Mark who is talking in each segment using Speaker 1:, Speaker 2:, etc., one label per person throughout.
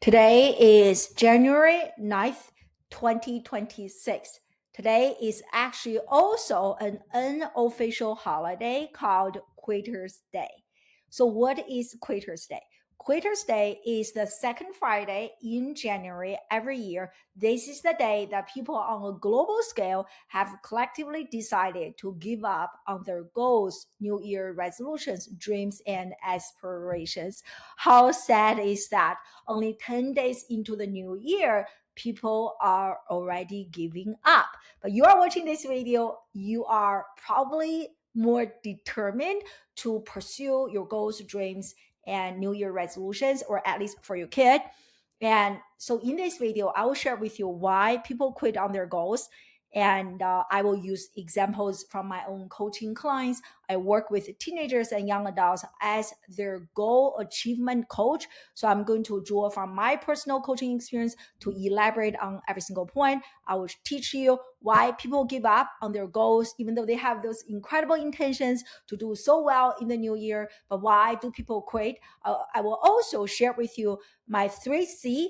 Speaker 1: Today is January 9th, 2026. Today is actually also an unofficial holiday called Quitter's Day. So what is Quitter's Day? Quitter's Day is the second Friday in January every year. This is the day that people on a global scale have collectively decided to give up on their goals, New Year resolutions, dreams, and aspirations. How sad is that? Only 10 days into the new year, people are already giving up. But you are watching this video, you are probably more determined to pursue your goals, dreams, and New Year resolutions, or at least for your kid. And so in this video, I will share with you why people quit on their goals. And I will use examples from my own coaching clients. I work with teenagers and young adults as their goal achievement coach. So I'm going to draw from my personal coaching experience to elaborate on every single point. I will teach you why people give up on their goals, even though they have those incredible intentions to do so well in the new year. But why do people quit? I will also share with you my 3C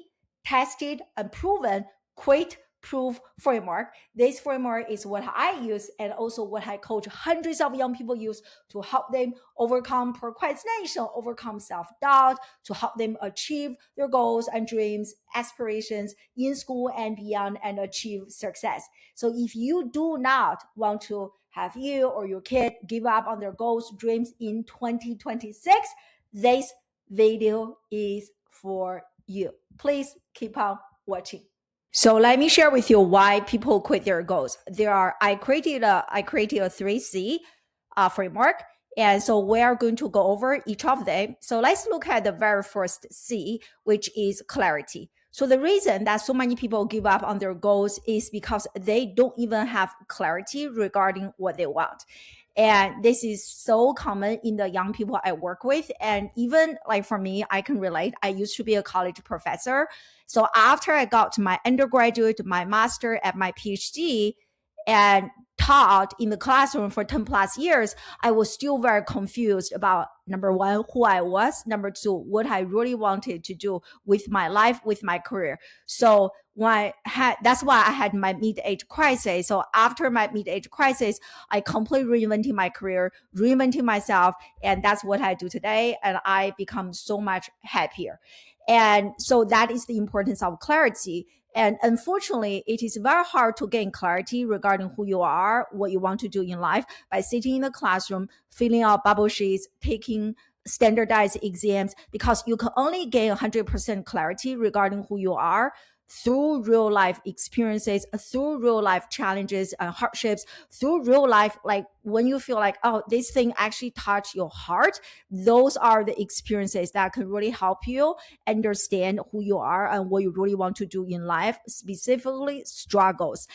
Speaker 1: tested and proven quit proof framework. This framework is what I use and also what I coach hundreds of young people use to help them overcome procrastination, overcome self-doubt, to help them achieve their goals and dreams, aspirations in school and beyond, and achieve success. So if you do not want to have you or your kid give up on their goals, dreams in 2026, this video is for you. Please keep on watching. So let me share with you why people quit their goals. I created a 3C framework. And so we are going to go over each of them. So let's look at the very first C, which is clarity. So the reason that so many people give up on their goals is because they don't even have clarity regarding what they want. And this is so common in the young people I work with. And even like for me, I can relate. I used to be a college professor. So after I got my undergraduate, my master, and my PhD, and taught in the classroom for 10 plus years, I was still very confused about number one, who I was, number two, what I really wanted to do with my life, with my career. So that's why I had my mid-age crisis. So after my mid-age crisis, I completely reinvented my career, reinvented myself, and that's what I do today. And I become so much happier. And so that is the importance of clarity. And unfortunately, it is very hard to gain clarity regarding who you are, what you want to do in life by sitting in the classroom, filling out bubble sheets, taking standardized exams, because you can only gain 100% clarity regarding who you are through real life experiences, through real life challenges and hardships, through real life, like when you feel like, oh, this thing actually touched your heart. Those are the experiences that can really help you understand who you are and what you really want to do in life, specifically struggles.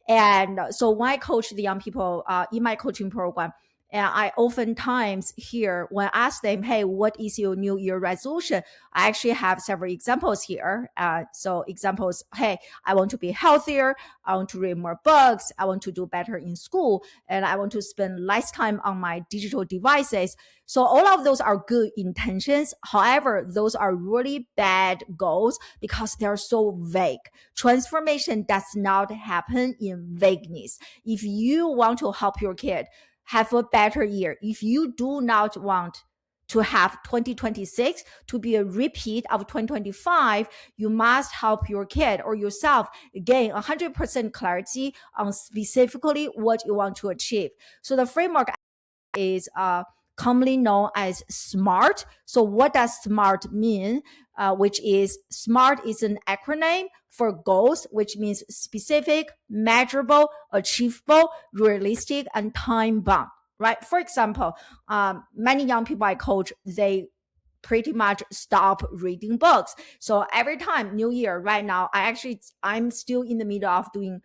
Speaker 1: And so when I coach the young people in my coaching program, and I oftentimes hear when I ask them, hey, what is your New Year resolution? I actually have several examples here. So examples, hey, I want to be healthier. I want to read more books. I want to do better in school. And I want to spend less time on my digital devices. So all of those are good intentions. However, those are really bad goals because they're so vague. Transformation does not happen in vagueness. If you want to help your kid have a better year, if you do not want to have 2026 to be a repeat of 2025, you must help your kid or yourself gain 100% clarity on specifically what you want to achieve. So the framework is commonly known as SMART. So what does SMART mean? Which is SMART is an acronym for goals, which means specific, measurable, achievable, realistic, and time bound, right? For example, many young people I coach, they pretty much stop reading books. So every time New Year right now, I'm still in the middle of doing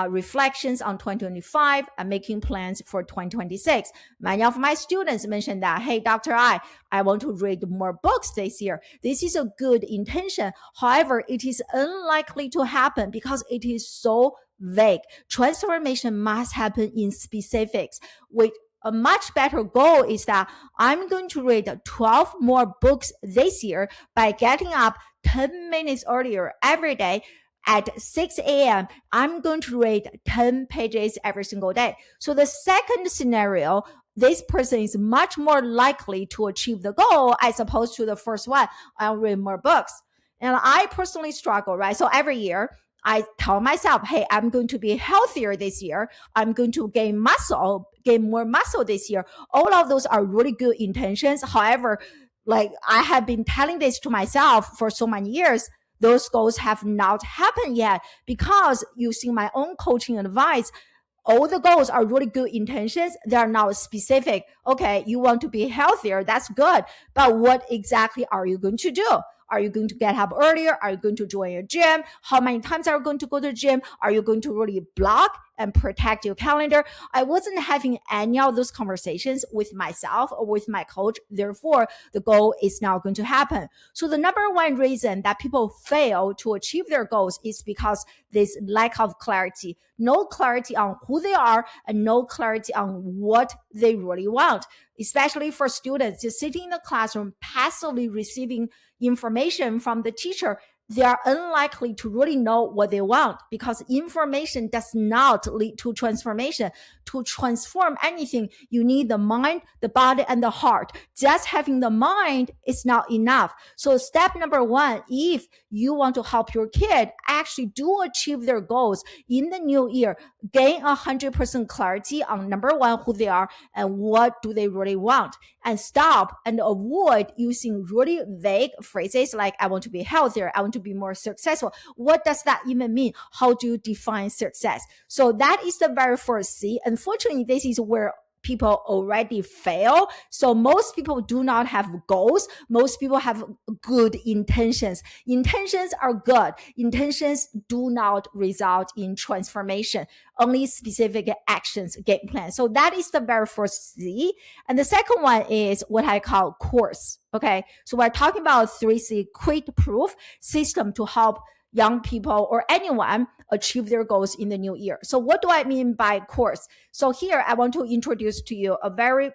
Speaker 1: reflections on 2025 and making plans for 2026. Many of my students mentioned that, hey, Dr. I want to read more books this year. This is a good intention. However, it is unlikely to happen because it is so vague. Transformation must happen in specifics, which a much better goal is that I'm going to read 12 more books this year by getting up 10 minutes earlier every day. At 6 a.m., I'm going to read 10 pages every single day. So the second scenario, this person is much more likely to achieve the goal as opposed to the first one. I'll read more books. And I personally struggle, right? So every year, I tell myself, hey, I'm going to be healthier this year. I'm going to gain more muscle this year. All of those are really good intentions. However, like I have been telling this to myself for so many years, those goals have not happened yet because using my own coaching advice, all the goals are really good intentions. They are not specific. Okay, you want to be healthier. That's good. But what exactly are you going to do? Are you going to get up earlier? Are you going to join a gym? How many times are you going to go to the gym? Are you going to really block and protect your calendar? I wasn't having any of those conversations with myself or with my coach. Therefore, the goal is not going to happen. So the number one reason that people fail to achieve their goals is because there's lack of clarity. No clarity on who they are and no clarity on what they really want. Especially for students just sitting in the classroom passively receiving information from the teacher, they are unlikely to really know what they want because information does not lead to transformation. To transform anything, you need the mind, the body, and the heart. Just having the mind is not enough. So step number one, if you want to help your kid actually do achieve their goals in the new year, gain 100% clarity on number one, who they are and what do they really want, and stop and avoid using really vague phrases like I want to be healthier, I want to be more successful. What does that even mean? How do you define success? So that is the very first C. Unfortunately, this is where people already fail. So most people do not have goals. Most people have good intentions. Intentions are good. Intentions do not result in transformation. Only specific actions get planned. So that is the very first C. And the second one is what I call course. Okay. So we're talking about 3C quick proof system to help young people or anyone achieve their goals in the new year. So what do I mean by course? So here I want to introduce to you a very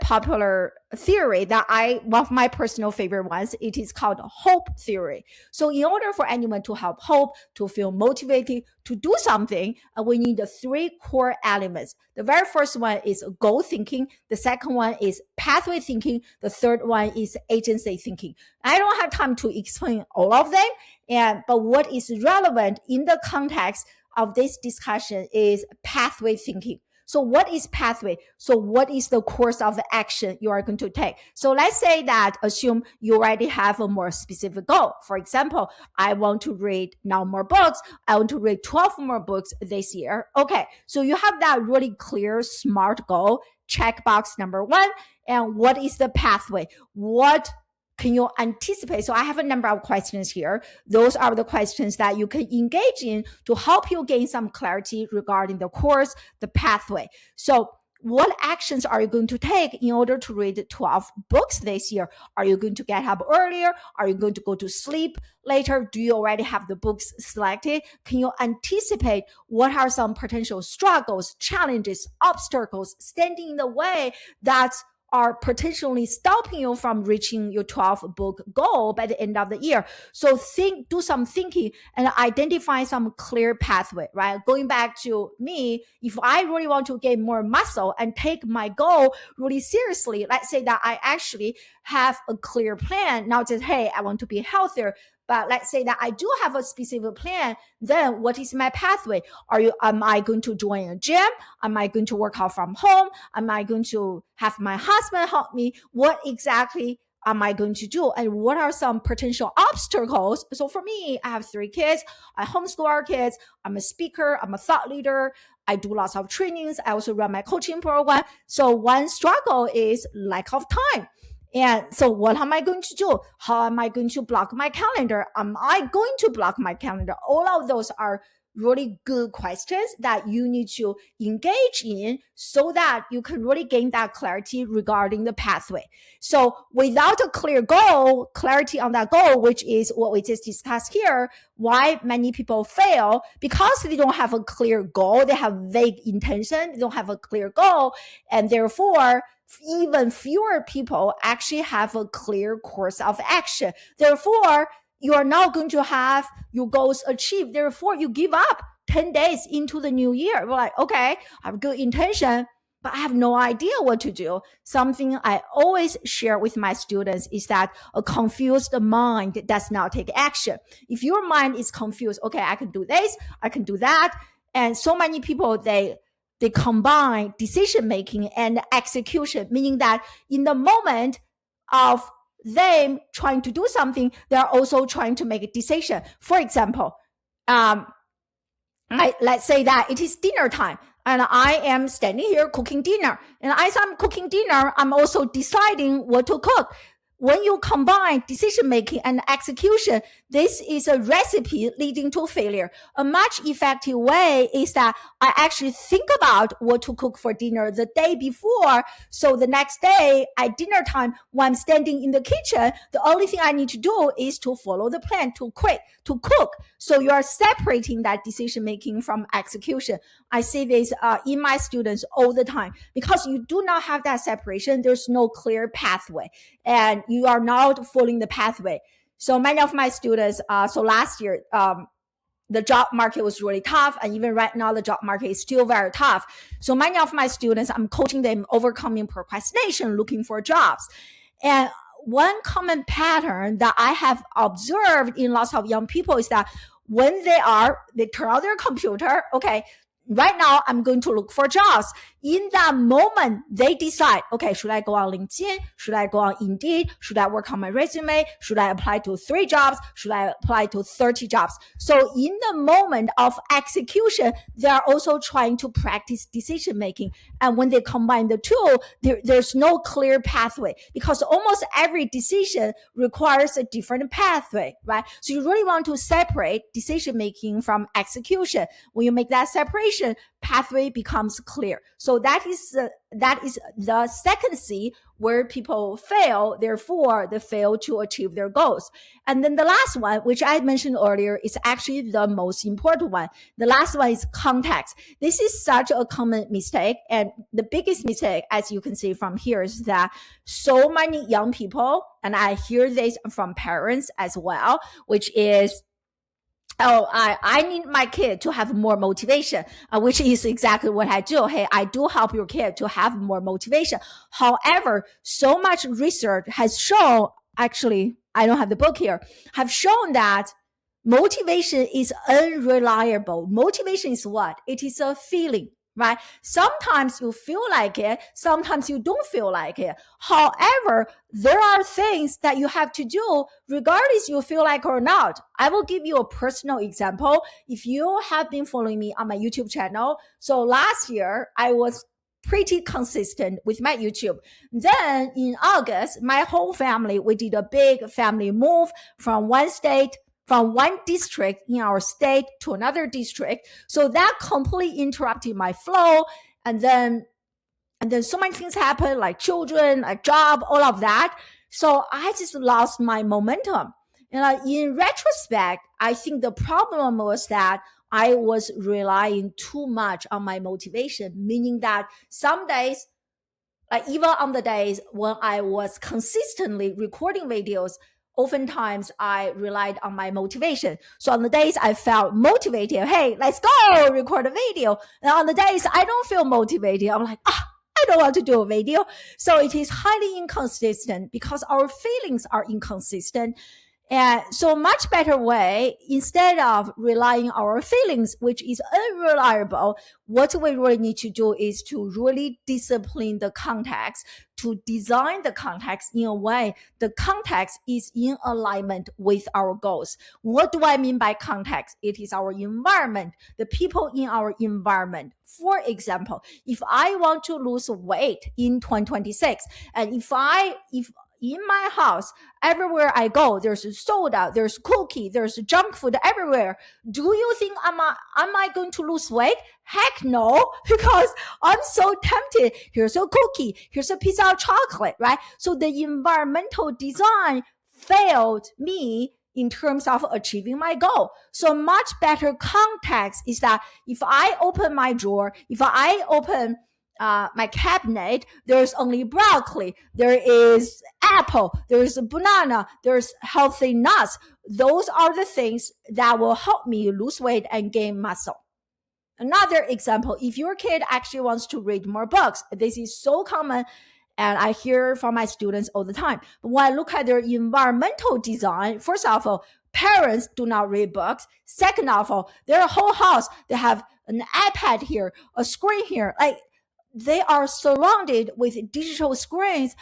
Speaker 1: popular theory that one of my personal favorite ones. It is called hope theory. So in order for anyone to have hope, to feel motivated to do something, we need the three core elements. The very first one is goal thinking. The second one is pathway thinking. The third one is agency thinking. I don't have time to explain all of them, but what is relevant in the context of this discussion is pathway thinking. So what is pathway? So what is the course of action you are going to take? So let's say that assume you already have a more specific goal. For example, I want to read now more books. I want to read 12 more books this year. Okay. So you have that really clear, smart goal. Checkbox number one. And what is the pathway? What can you anticipate? So I have a number of questions here. Those are the questions that you can engage in to help you gain some clarity regarding the course, the pathway. So what actions are you going to take in order to read 12 books this year? Are you going to get up earlier? Are you going to go to sleep later? Do you already have the books selected? Can you anticipate what are some potential struggles, challenges, obstacles standing in the way that are potentially stopping you from reaching your 12 book goal by the end of the year? So do some thinking and identify some clear pathway, right? Going back to me, if I really want to gain more muscle and take my goal really seriously, let's say that I actually have a clear plan, not just, hey, I want to be healthier, but let's say that I do have a specific plan, then what is my pathway? Am I going to join a gym? Am I going to work out from home? Am I going to have my husband help me? What exactly am I going to do? And what are some potential obstacles? So for me, I have 3 kids. I homeschool our kids. I'm a speaker. I'm a thought leader. I do lots of trainings. I also run my coaching program. So one struggle is lack of time. And so what am I going to do? How am I going to block my calendar? Am I going to block my calendar? All of those are really good questions that you need to engage in so that you can really gain that clarity regarding the pathway. So without a clear goal, clarity on that goal, which is what we just discussed here, why many people fail, because they don't have a clear goal, they have vague intention, they don't have a clear goal, and therefore even fewer people actually have a clear course of action. Therefore, you are not going to have your goals achieved. Therefore, you give up 10 days into the new year. You're like, okay, I have good intention, but I have no idea what to do. Something I always share with my students is that a confused mind does not take action. If your mind is confused, okay, I can do this, I can do that. And so many people, they combine decision-making and execution, meaning that in the moment of them trying to do something, they're also trying to make a decision. For example, let's say that it is dinner time and I am standing here cooking dinner. And as I'm cooking dinner, I'm also deciding what to cook. When you combine decision-making and execution, this is a recipe leading to failure. A much effective way is that I actually think about what to cook for dinner the day before. So the next day at dinner time, when I'm standing in the kitchen, the only thing I need to do is to follow the plan, to cook. So you are separating that decision-making from execution. I see this in my students all the time. Because you do not have that separation, there's no clear pathway. And you are not following the pathway. So many of my students, so last year, the job market was really tough. And even right now, the job market is still very tough. So many of my students, I'm coaching them overcoming procrastination, looking for jobs. And one common pattern that I have observed in lots of young people is that when they turn on their computer, okay, right now I'm going to look for jobs. In that moment, they decide, okay, should I go on LinkedIn? Should I go on Indeed? Should I work on my resume? Should I apply to 3 jobs? Should I apply to 30 jobs? So in the moment of execution, they are also trying to practice decision making. And when they combine the two, there's no clear pathway because almost every decision requires a different pathway, right? So you really want to separate decision making from execution. When you make that separation, pathway becomes clear. So that is the second C where people fail. Therefore, they fail to achieve their goals. And then the last one, which I mentioned earlier, is actually the most important one. The last one is context. This is such a common mistake. And the biggest mistake, as you can see from here, is that so many young people, and I hear this from parents as well, which is, I need my kid to have more motivation, which is exactly what I do. Hey, I do help your kid to have more motivation. However, so much research has shown, actually, I don't have the book here, have shown that motivation is unreliable. Motivation is what? It is a feeling. Right? Sometimes you feel like it, sometimes you don't feel like it. However, there are things that you have to do regardless you feel like or not. I will give you a personal example. If you have been following me on my YouTube channel, so last year I was pretty consistent with my YouTube. Then in August, my whole family, we did a big family move from one district in our state to another district. So that completely interrupted my flow. And then so many things happened, like children, a job, all of that. So I just lost my momentum. And in retrospect, I think the problem was that I was relying too much on my motivation, meaning that some days, like even on the days when I was consistently recording videos, oftentimes I relied on my motivation. So on the days I felt motivated, hey, let's go record a video. And on the days I don't feel motivated, I'm like, I don't want to do a video. So it is highly inconsistent because our feelings are inconsistent. And so much better way, instead of relying on our feelings, which is unreliable, what we really need to do is to really discipline the context, to design the context in a way the context is in alignment with our goals. What do I mean by context? It is our environment, the people in our environment. For example, if I want to lose weight in 2026, and if in my house, everywhere I go, there's soda, there's cookie, there's junk food everywhere. Do you think am I going to lose weight? Heck no, because I'm so tempted. Here's a cookie, here's a piece of chocolate, right? So the environmental design failed me in terms of achieving my goal. So much better context is that if I open my drawer, if I open my cabinet, there's only broccoli, there is apple, there's a banana, there's healthy nuts. Those are the things that will help me lose weight and gain muscle. Another example, if your kid actually wants to read more books, this is so common and I hear from my students all the time. But when I look at their environmental design, first of all, parents do not read books. Second of all, their whole house, they have an iPad here, a screen here. Like, they are surrounded with digital screens,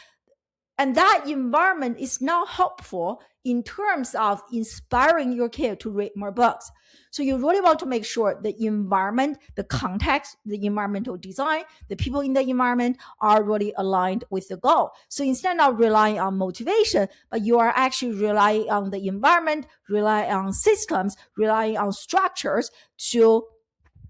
Speaker 1: and that environment is not helpful in terms of inspiring your kid to read more books. So you really want to make sure the environment, the context, the environmental design, the people in the environment are really aligned with the goal. So instead of relying on motivation, but you are actually relying on the environment, relying on systems, relying on structures to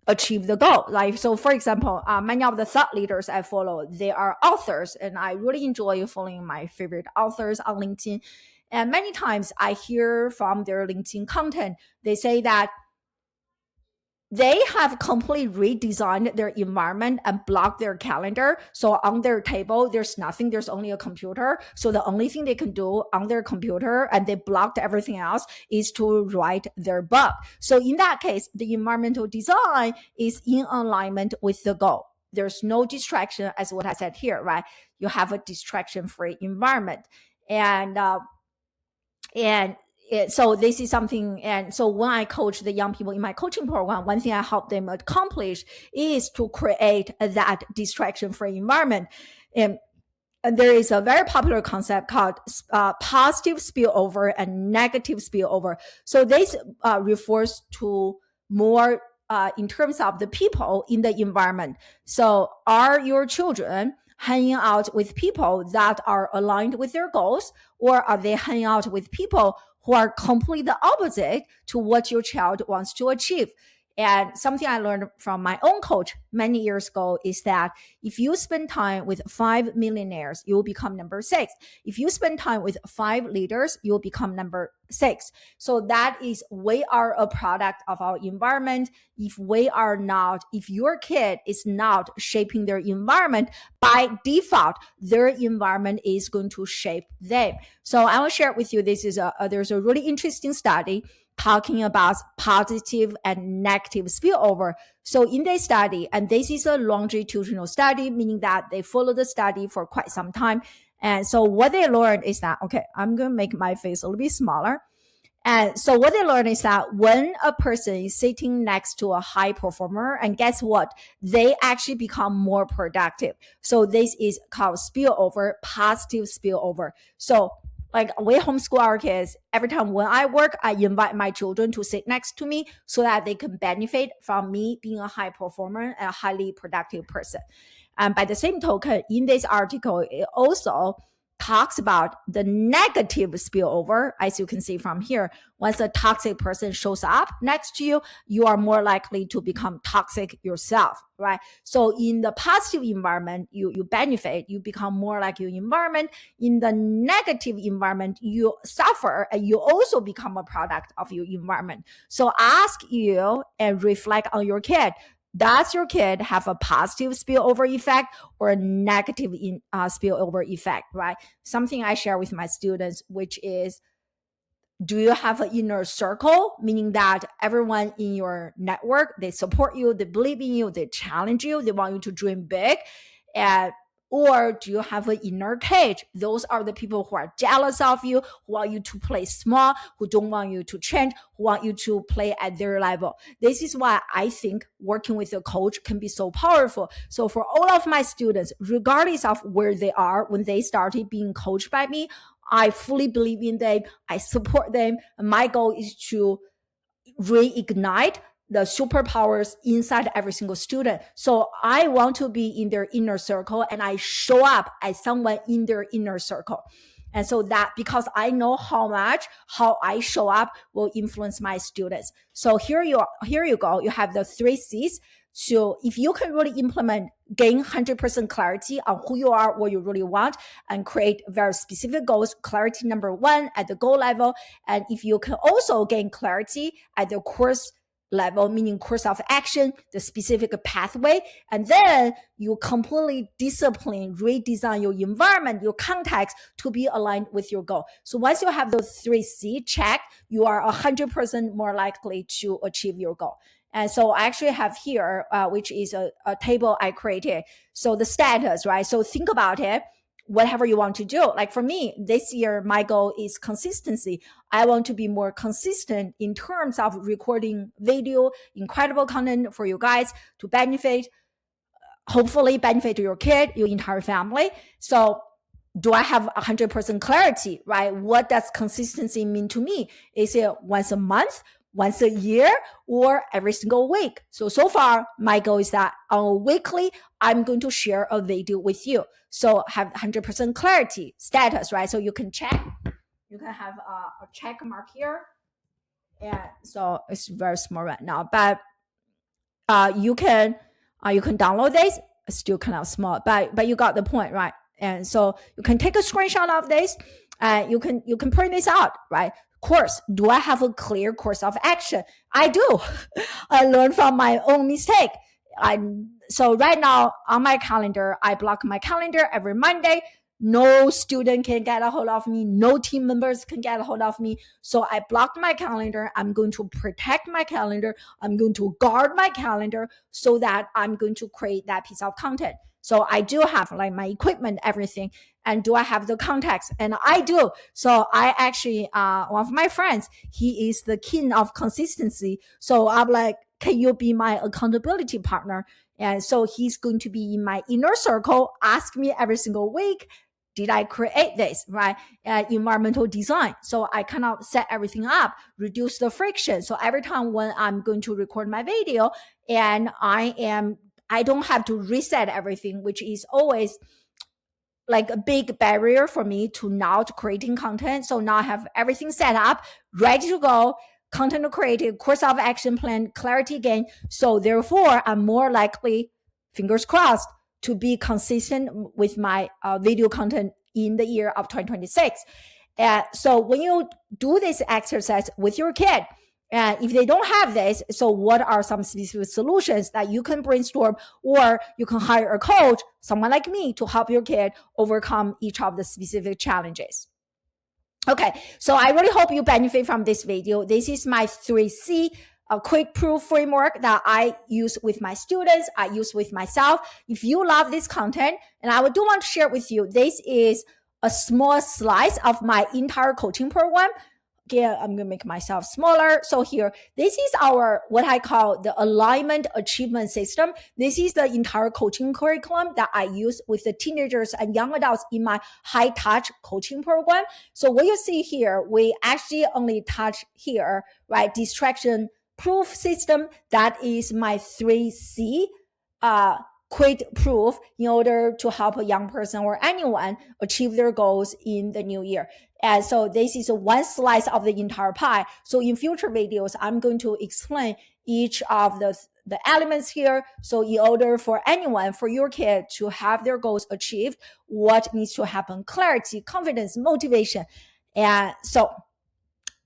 Speaker 1: achieve the goal. Like, so for example, many of the thought leaders I follow, they are authors, and I really enjoy following my favorite authors on LinkedIn. And many times I hear from their LinkedIn content, they say that they have completely redesigned their environment and blocked their calendar. So on their table, there's nothing, there's only a computer. So the only thing they can do on their computer, and they blocked everything else, is to write their book. So in that case, the environmental design is in alignment with the goal. There's no distraction, as what I said here, right? You have a distraction-free environment. So this is something, and so when I coach the young people in my coaching program, one thing I help them accomplish is to create that distraction-free environment. And there is a very popular concept called positive spillover and negative spillover. So this refers to more in terms of the people in the environment. So are your children hanging out with people that are aligned with their goals, or are they hanging out with people who are completely the opposite to what your child wants to achieve? And something I learned from my own coach many years ago is that if you spend time with 5 millionaires, you will become number 6. If you spend time with 5 leaders, you will become number 6. So that is, we are a product of our environment. If your kid is not shaping their environment, by default, their environment is going to shape them. So I will share with you, there's a really interesting study talking about positive and negative spillover. So in this study, and this is a longitudinal study, meaning that they follow the study for quite some time. And so what they learned is that, okay, I'm going to make my face a little bit smaller. And so what they learned is that when a person is sitting next to a high performer, and guess what? They actually become more productive. So this is called spillover, positive spillover. So like, we homeschool our kids. Every time when I work, I invite my children to sit next to me so that they can benefit from me being a high performer and a highly productive person. And by the same token, in this article, it also talks about the negative spillover. As you can see from here, once a toxic person shows up next to you, you are more likely to become toxic yourself, right? So in the positive environment, you benefit, you become more like your environment. In the negative environment, you suffer, and you also become a product of your environment. So ask you and reflect on your kid. Does your kid have a positive spillover effect or a negative spillover effect, right? Something I share with my students, which is, do you have an inner circle, meaning that everyone in your network, they support you, they believe in you, they challenge you, they want you to dream big? Or do you have an inner cage? Those are the people who are jealous of you, who want you to play small, who don't want you to change, who want you to play at their level. This is why I think working with a coach can be so powerful. So for all of my students, regardless of where they are when they started being coached by me, I fully believe in them. I support them. And my goal is to reignite the superpowers inside every single student. So I want to be in their inner circle, and I show up as someone in their inner circle. And so that, because I know how I show up will influence my students. So here you go. You have the 3 C's. So if you can really implement, gain 100% clarity on who you are, what you really want, and create very specific goals, clarity number 1 at the goal level. And if you can also gain clarity at the course level, meaning course of action, the specific pathway, and then you completely redesign your environment, your context to be aligned with your goal. So once you have those 3 C checked, you are 100% more likely to achieve your goal. And so I actually have here, which is a table I created. So the status, right? So think about it, whatever you want to do. Like for me, this year, my goal is consistency. I want to be more consistent in terms of recording video, incredible content for you guys to benefit, hopefully benefit your kid, your entire family. So do I have 100% clarity, right? What does consistency mean to me? Is it once a month, once a year, or every single week? So far, my goal is that on a weekly, I'm going to share a video with you. So have 100% clarity status, right? So you can check. You can have a check mark here. And so it's very small right now, but you can download this. It's still kind of small, but you got the point, right? And so you can take a screenshot of this. You can print this out, right? Course, do I have a clear course of action? I do. I learned from my own mistake. So right now on my calendar, I block my calendar every Monday. No student can get a hold of me. No team members can get a hold of me. So I blocked my calendar. I'm going to protect my calendar. I'm going to guard my calendar so that I'm going to create that piece of content. So I do have like my equipment, everything. And do I have the context? And I do. So I actually, one of my friends, he is the king of consistency. So I'm like, can you be my accountability partner? And so he's going to be in my inner circle, ask me every single week, did I create this, right? Environmental design. So I kind of set everything up, reduce the friction. So every time when I'm going to record my video and I don't have to reset everything, which is always like a big barrier for me to not creating content. So now I have everything set up, ready to go, content created, course of action plan, clarity gain. So therefore, I'm more likely, fingers crossed, to be consistent with my video content in the year of 2026. So when you do this exercise with your kid, if they don't have this, so what are some specific solutions that you can brainstorm, or you can hire a coach, someone like me, to help your kid overcome each of the specific challenges. Okay, so I really hope you benefit from this video. This is my 3C quick proof framework that I use with my students, I use with myself. If you love this content, and I do want to share with you, this is a small slice of my entire coaching program. Again, I'm going to make myself smaller. So here, this is our, what I call the alignment achievement system. This is the entire coaching curriculum that I use with the teenagers and young adults in my high touch coaching program. So what you see here, we actually only touch here, right? Distraction proof system. That is my 3C, quick proof in order to help a young person or anyone achieve their goals in the new year. And so this is one slice of the entire pie. So in future videos, I'm going to explain each of the elements here. So in order for anyone, for your kid to have their goals achieved, what needs to happen? Clarity, confidence, motivation. And so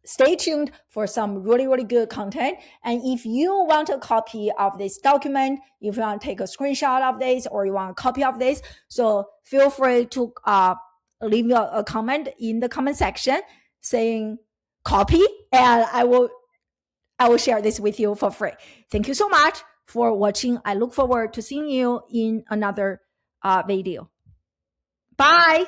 Speaker 1: stay tuned for some really, really good content. And if you want a copy of this document, if you want to take a screenshot of this, or you want a copy of this, so feel free to leave me a comment in the comment section saying copy, and I will share this with you for free. Thank you so much for watching. I look forward to seeing you in another video. Bye.